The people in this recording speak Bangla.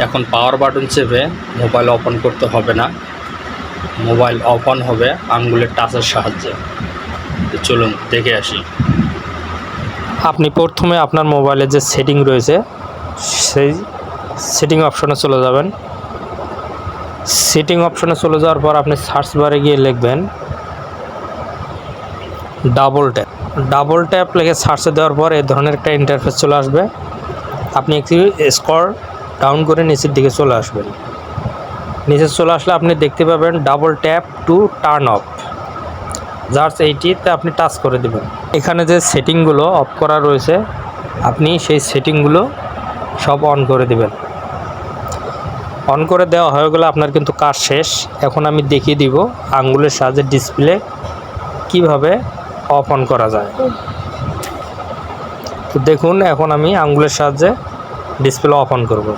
এখন পাওয়ার বাটন চেপে মোবাইল ওপেন করতে হবে না, মোবাইল ওপেন হবে আঙ্গুলের টাচের সাহায্যে। চলুন দেখে আসি। আপনি প্রথমে আপনার মোবাইলে যে সেটিং রয়েছে সেই সেটিং অপশনে চলে যাবেন। সেটিং অপশনে চলে যাওয়ার পর আপনি সার্চ বারে গিয়ে লিখবেন ডাবল ট্যাপ লিখে সার্চে দেওয়ার পর এই ধরনের একটা ইন্টারফেস চলে আসবে। আপনি একটু স্ক্রল ডাউন করে নিচের দিকে চলে আসবেন। নিচে চলে আসলে আপনি দেখতে পাবেন double tap to turn off, just এইটিতে আপনি টাচ করে দেবেন। এখানে যে সেটিংগুলো অফ করা রয়েছে আপনি সেই সেটিংগুলো সব অন করে দেবেন। অন করে দেওয়া হয়ে গেলে আপনার কিন্তু কাজ শেষ। এখন আমি দেখিয়ে দিব আঙ্গুলের সাহায্যে ডিসপ্লে কিভাবে অফ অন করা যায়। তো দেখুন এখন আমি আঙ্গুলের সাহায্যে ডিসপ্লে অফ অন করব।